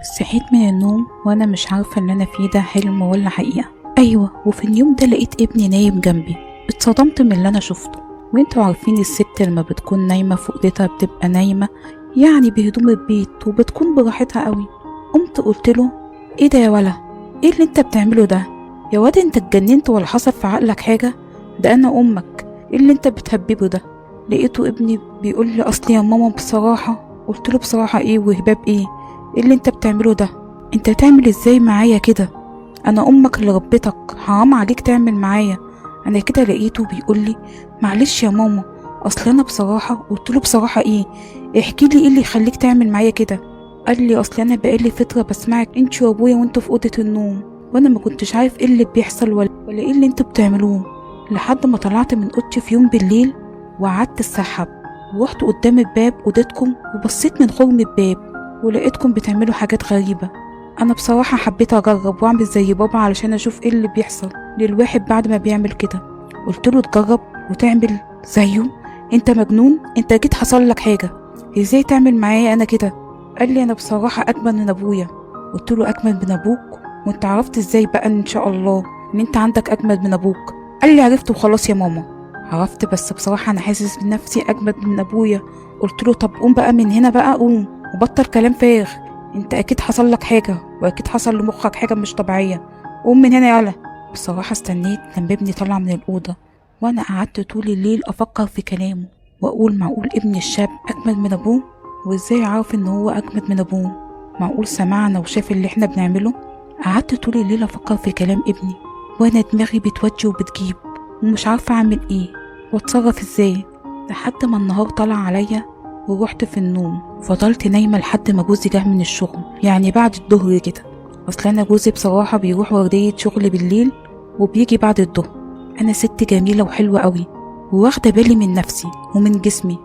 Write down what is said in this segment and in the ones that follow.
صحيت من النوم وانا مش عارفة اللي انا فيه ده حلم ولا حقيقة. ايوه، وفي اليوم ده لقيت ابني نايم جنبي. اتصدمت من اللي انا شفته. وانتوا عارفين الست لما بتكون نايمة في اوضتها بتبقى نايمة يعني بهدوم البيت وبتكون براحتها قوي. قمت قلت له: ايه ده يا ولا؟ ايه اللي انت بتعمله ده؟ يا واد انت اتجننت ولا حصل في عقلك حاجة؟ ده انا امك. ايه اللي انت بتهببه ده؟ لقيته ابني بيقول لي: اصل يا ماما بصراحة. قلت له: بصراحة ايه وهباب ايه؟ ايه اللي انت بتعمله ده؟ انت تعمل ازاي معايا كده؟ انا امك اللي ربيتك، حرام عليك تعمل معايا. انا كده لقيته بيقول لي: معلش يا ماما، اصل انا بصراحة. قلت له: بصراحة ايه؟ احكي لي ايه اللي يخليك تعمل معايا كده. قال لي: اصل انا بقالي فترة بسمعك انت وابويا وانتوا في اوضة النوم، وانا ما كنتش عارف ايه اللي بيحصل ولا ايه اللي انتوا بتعملوه، لحد ما طلعت من اوضتي في يوم بالليل وقعدت السحب، ورحت قدام الباب اوضتكم وبصيت من خرم الباب ولقيتكم بتعملوا حاجات غريبة. انا بصراحة حبيت اجرب واعمل زي بابا علشان اشوف ايه اللي بيحصل للواحد بعد ما بيعمل كده. قلت له: تجرب وتعمل زيه؟ انت مجنون، انت اكيد حصل لك حاجة. ازاي تعمل معايا انا كده؟ قال لي: انا بصراحة اجمل من ابويا. قلت له: اجمل من ابوك؟ وانت عرفت ازاي بقى ان شاء الله ان انت عندك اجمل من ابوك؟ قال لي: عرفت وخلاص يا ماما. عرفت، بس بصراحة انا حاسس بنفسي اجمل من ابويا. قلت له: طب قوم بقى من هنا بقى، قوم وبطل كلام فارغ. انت اكيد حصل لك حاجة واكيد حصل لمخك حاجة مش طبيعية. قوم من هنا يالا. بصراحة استنيت لما ابني طلع من الأوضة، وانا قعدت طول الليل افكر في كلامه واقول: معقول ابن الشاب اجمل من ابوه؟ وازاي عارف ان هو اجمد من ابوه؟ معقول سمعنا وشاف اللي احنا بنعمله؟ قعدت طول الليل افكر في كلام ابني وانا دماغي بتوجه وبتجيب ومش عارفة اعمل ايه واتصرف ازاي، لحد ما النهار طلع عليا ورحت في النوم. فضلت نايمة لحد ما جوزي جه من الشغل، يعني بعد الظهر كده. اصل انا جوزي بصراحة بيروح وردية شغل بالليل وبيجي بعد الظهر. انا ست جميلة وحلوة قوي وواخدة بالي من نفسي ومن جسمي،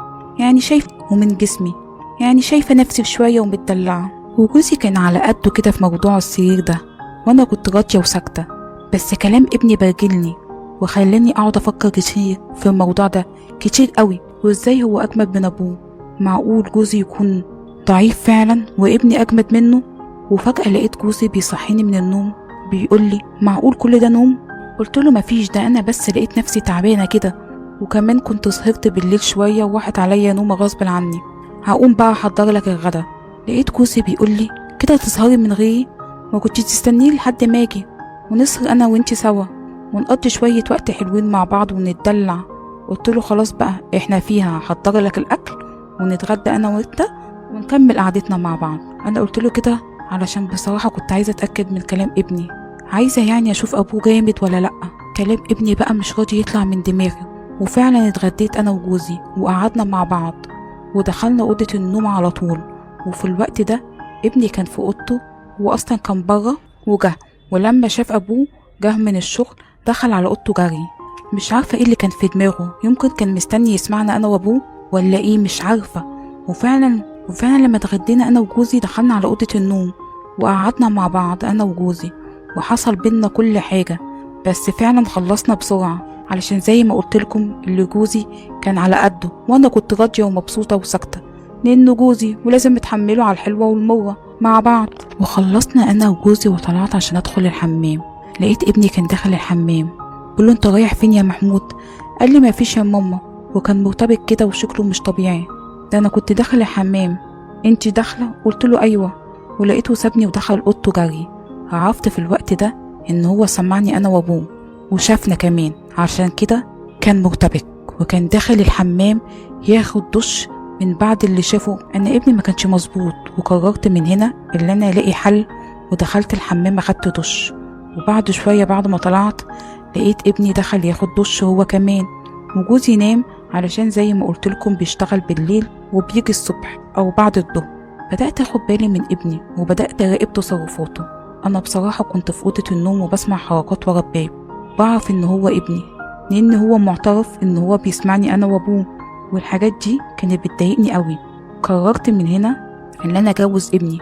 يعني شايفة نفسي شوية ومتدلعة. وجوزي كان على قده كده في موضوع السرير ده، وانا كنت راضية وساكتة. بس كلام ابني برجلني وخلاني اقعد افكر كتير في الموضوع ده، كتير قوي. وازاي هو اجمد من ابوه؟ معقول جوزي يكون ضعيف فعلا وابني اجمد منه؟ وفجأة لقيت جوزي بيصحيني من النوم بيقول لي: معقول كل ده نوم؟ قلت له: مفيش، ده انا بس لقيت نفسي تعبانة كده، وكمان كنت سهرت بالليل شوية وراحت عليا نومة غصب عني. هقوم بقى احضر لك الغدا. لقيت جوزي بيقول لي: كده تسهري من غيري؟ ما كنتش تستنيني لحد ما اجي ونسهر انا وانتي سوا ونقضي شوية وقت حلوين مع بعض ونتدلع؟ قلت له: خلاص بقى، احنا فيها، هحضر لك الاكل ونتغدى انا وانت ونكمل قعدتنا مع بعض. انا قلت له كده علشان بصراحة كنت عايزة اتأكد من كلام ابني، عايزة يعني اشوف ابوه جامد ولا لأ. كلام ابني بقى مش راضي يطلع من دماغي. وفعلا اتغديت انا وجوزي وقعدنا مع بعض ودخلنا أوضة النوم على طول. وفي الوقت ده ابني كان في أوضته، هو أصلا كان بره وجه، ولما شاف أبوه جه من الشغل دخل على أوضته جري. مش عارفة ايه اللي كان في دماغه، يمكن كان مستني يسمعنا أنا وأبوه ولا ايه، مش عارفة. وفعلا لما اتغدينا أنا وجوزي دخلنا على أوضة النوم وقعدنا مع بعض أنا وجوزي، وحصل بينا كل حاجة. بس فعلا خلصنا بسرعة علشان زي ما قلتلكم اللي جوزي كان على قده، وانا كنت راضية ومبسوطة وساكتة لانه جوزي ولازم اتحمله على الحلوة والمرة مع بعض. وخلصنا انا وجوزي وطلعت عشان ادخل الحمام. لقيت ابني كان داخل الحمام. بقول له: انت رايح فين يا محمود؟ قال لي: ما فيش يا ماما. وكان مرتبك كده وشكله مش طبيعي. ده انا كنت داخل الحمام. انت داخلة؟ قلت له: ايوه. ولقيته سابني ودخل اوضته جري. عرفت في الوقت ده ان هو سمعني انا وابوه وشافنا كمان، عشان كده كان مرتبك وكان داخل الحمام ياخد دش. من بعد اللي شافه انا ابني ما كانش مظبوط، وقررت من هنا اللي انا الاقي حل، ودخلت الحمام اخدت دش. وبعد شوية بعد ما طلعت لقيت ابني دخل ياخد دش هو كمان. وجوزي نام علشان زي ما قلت لكم بيشتغل بالليل وبيجي الصبح او بعد الظهر. بدأت اخد بالي من ابني وبدأت اراقب تصرفاته. انا بصراحة كنت في اوضة النوم وبسمع حركات ورا الباب، بعرف ان هو ابني لان هو معترف ان هو بيسمعني انا وابوه، والحاجات دي كانت بتضايقني قوي. قررت من هنا ان انا اجوز ابني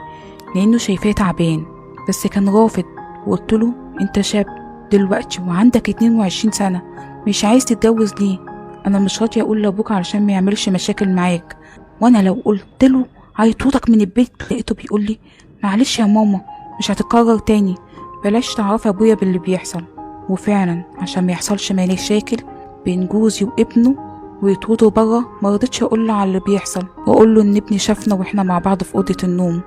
لانه شايفاه تعبان، بس كان رافض. وقلت له: انت شاب دلوقتي وعندك 22 سنة، مش عايز تتجوز ليه؟ انا مش راضية اقول لابوك علشان ما يعملش مشاكل معاك، وانا لو قلت له هيطردك من البيت. لقيته بيقول لي: معلش يا ماما، مش هتتكرر تاني، بلاش تعرف ابويا باللي بيحصل. وفعلا عشان ما يحصلش مشاكل بين جوزي وابنه ويطردوا بره، مرضتش اقوله على اللي بيحصل واقوله ان ابني شافنا واحنا مع بعض في اوضه النوم.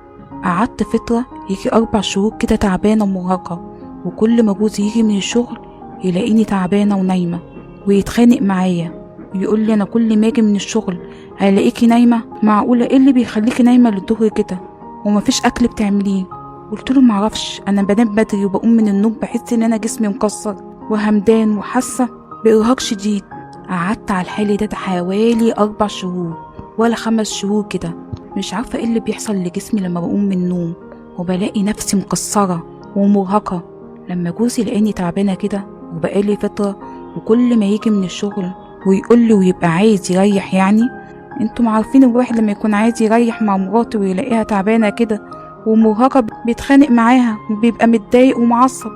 قعدت فتره يجي 4 شهور كده تعبانه ومرهقه، وكل ما جوزي يجي من الشغل يلاقيني تعبانه ونايمه ويتخانق معايا ويقول لي انا كل ما اجي من الشغل هلاقيكي نايمه. معقوله؟ ايه اللي بيخليكي نايمه للظهر كده ومفيش اكل بتعمليه؟ قلت له معرفش، انا بنام بدري وبقوم من النوم بحس ان انا جسمي مكسر وهمدان وحاسه بارهاق شديد. قعدت على الحال ده حوالي 4 شهور ولا 5 شهور كده، مش عارفه ايه اللي بيحصل لجسمي لما بقوم من النوم وبلاقي نفسي مكسره ومرهقه. لما جوزي لقاني تعبانه كده وبقالي فتره، وكل ما يجي من الشغل ويقول لي ويبقى عايز يريح، يعني انتم عارفين الواحد لما يكون عايز يريح مع مراته ويلاقيها تعبانه كده ومرهقه بيتخانق معاها وبيبقى متضايق ومعصب.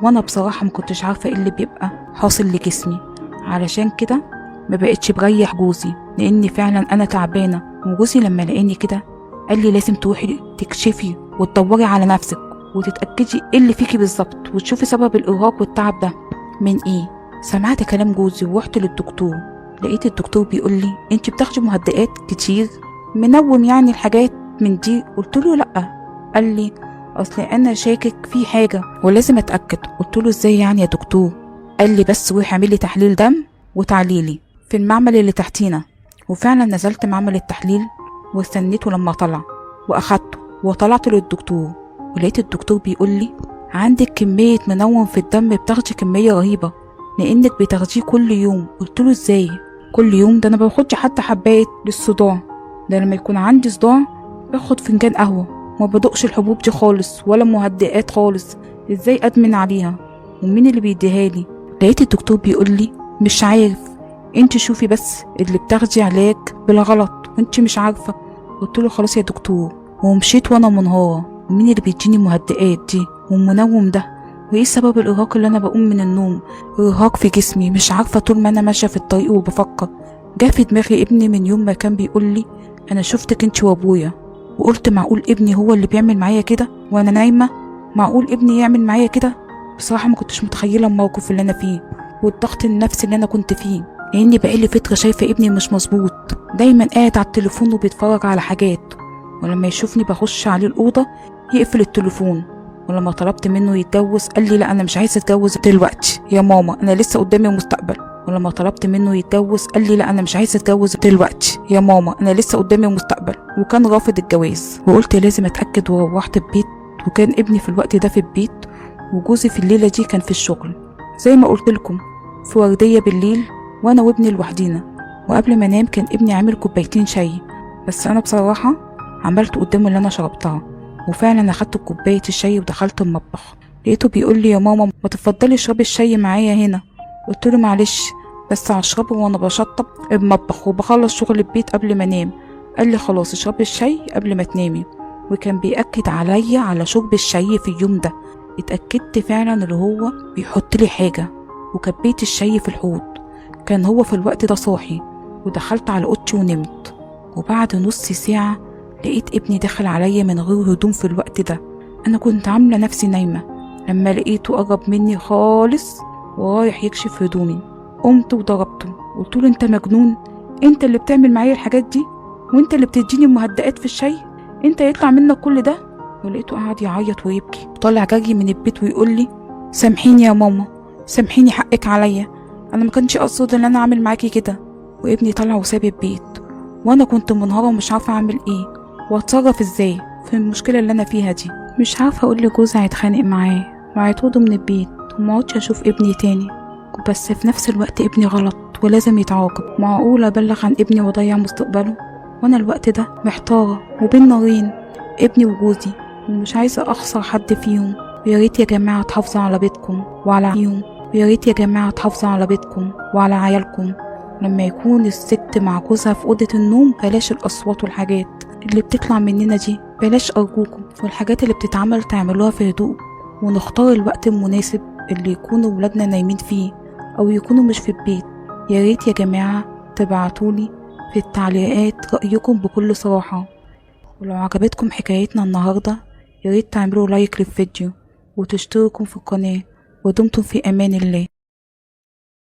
وانا بصراحه ما كنتش عارفه ايه اللي بيبقى حاصل لجسمي، علشان كده ما بقتش بريح جوزي لاني فعلا انا تعبانه. وجوزي لما لقاني كده قال لي لازم تروحي تكشفي وتدوري على نفسك وتتاكدي ايه اللي فيكي بالظبط وتشوفي سبب الارهاق والتعب ده من ايه. سمعت كلام جوزي ورحت للدكتور. لقيت الدكتور بيقول لي انت بتاخدي مهدئات كتير، منوم يعني الحاجات من دي؟ قلت له لا. قال لي اصل انا شاكك في حاجه ولازم اتاكد. قلت له ازاي يعني يا دكتور؟ قال لي بس روحي اعملي تحليل دم وتعليلي في المعمل اللي تحتينا. وفعلا نزلت معمل التحليل واستنيته لما طلع واخدته وطلعت للدكتور. ولقيت الدكتور بيقول لي عندك كميه منوم في الدم، بتاخدي كميه رهيبه لانك بتاخديه كل يوم. قلت له ازاي كل يوم؟ ده انا باخدش حتى حبايه للصداع، ده لما يكون عندي صداع باخد فنجان قهوه، ما بدقش الحبوب دي خالص ولا مهدئات خالص، ازاي ادمن عليها؟ ومين اللي بيديها لي؟ لقيت الدكتور بيقول لي مش عارف، انت شوفي بس اللي بتاخدي علاج بالغلط وانت مش عارفه. قلت له خلاص يا دكتور، ومشيت وانا منهاره. ومين اللي بيديني مهدئات دي والمنوم ده؟ وايه سبب الارهاق اللي انا بقوم من النوم؟ ارهاق في جسمي مش عارفه. طول ما انا ماشيه في الطريق وبفكر جه في دماغي ابني من يوم ما كان بيقول لي انا شفتك انت وابويا، وقلت معقول ابني هو اللي بيعمل معايا كده وانا نايمه؟ معقول ابني يعمل معايا كده؟ بصراحه ما كنتش متخيله الموقف اللي انا فيه والضغط النفسي اللي انا كنت فيه، لاني بقالي فتره شايفه ابني مش مظبوط، دايما قاعد على التليفون وبيتفرج على حاجات، ولما يشوفني بخش عليه الاوضه يقفل التليفون. ولما طلبت منه يتجوز قال لي لا انا مش عايز اتجوز دلوقتي يا ماما، انا لسه قدامي مستقبل. ولما طلبت منه يتجوز قال لي لا انا مش عايز اتجوز دلوقتي يا ماما، انا لسه قدامي مستقبل، وكان رافض الجواز. وقلت لازم اتاكد وروحت البيت، وكان ابني في الوقت ده في البيت وجوزي في الليله دي كان في الشغل زي ما قلت لكم في ورديه بالليل وانا وابني لوحدينا. وقبل ما انام كان ابني عامل كوبايتين شاي، بس انا بصراحه عملت قدامه اللي انا شربتها. وفعلا اخدت كوبايه الشاي ودخلت المطبخ، لقيته بيقول لي يا ماما ما تفضلي اشربي الشاي معايا هنا. قلت له معلش بس هشربه وانا بشطب المطبخ وبخلص شغل البيت قبل ما انام. قال لي خلاص اشربي الشاي قبل ما تنامي. وكان بيأكد عليا على شرب الشاي في اليوم ده. اتأكدت فعلا اللي هو بيحط لي حاجه، وكبيت الشاي في الحوض. كان هو في الوقت ده صاحي، ودخلت على اوضتي ونمت. وبعد نص ساعه لقيت ابني دخل عليا من غير هدوم في الوقت ده. انا كنت عامله نفسي نايمه لما لقيته قرب مني خالص ورايح يكشف هدومي. قمت وضربته، قلت له انت مجنون؟ انت اللي بتعمل معايا الحاجات دي؟ وانت اللي بتديني مهدئات في الشاي؟ انت يطلع منك كل ده؟ ولقيته قاعد يعيط ويبكي، طالع جري من البيت ويقول لي سامحيني يا ماما، سامحيني حقك عليا، انا ما كانش اقصد ان انا اعمل معاكي كده. وابني طلع وساب البيت، وانا كنت منهاره ومش عارفه اعمل ايه واتصرف ازاي في المشكله اللي انا فيها دي. مش عارفه اقول لجوزي هيتخانق معاه وهيطرده من البيت وما اقعدش اشوف ابني تاني، بس في نفس الوقت ابني غلط ولازم يتعاقب. معقول ابلغ عن ابني واضيع مستقبله؟ وانا الوقت ده محتاره وبين نارين، ابني وجوزي، ومش عايزه اخسر حد فيهم. ويا ريت يا جماعه تحافظوا على بيتكم وعلى يوم، ويا ريت يا جماعه تحافظوا على بيتكم وعلى عيالكم. لما يكون الست مع جوزها في اوضه النوم بلاش الاصوات والحاجات اللي بتطلع مننا دي، بلاش ارجوكم. والحاجات اللي بتتعمل تعملوها في هدوء، ونختار الوقت المناسب اللي يكونوا ولادنا نايمين فيه او يكونوا مش في البيت. يا ريت يا جماعه تبعتولي في التعليقات رايكم بكل صراحه. ولو عجبتكم حكايتنا النهارده ياريت تعملوا لايك للفيديو وتشتركوا في القناة، ودمتم في أمان الله.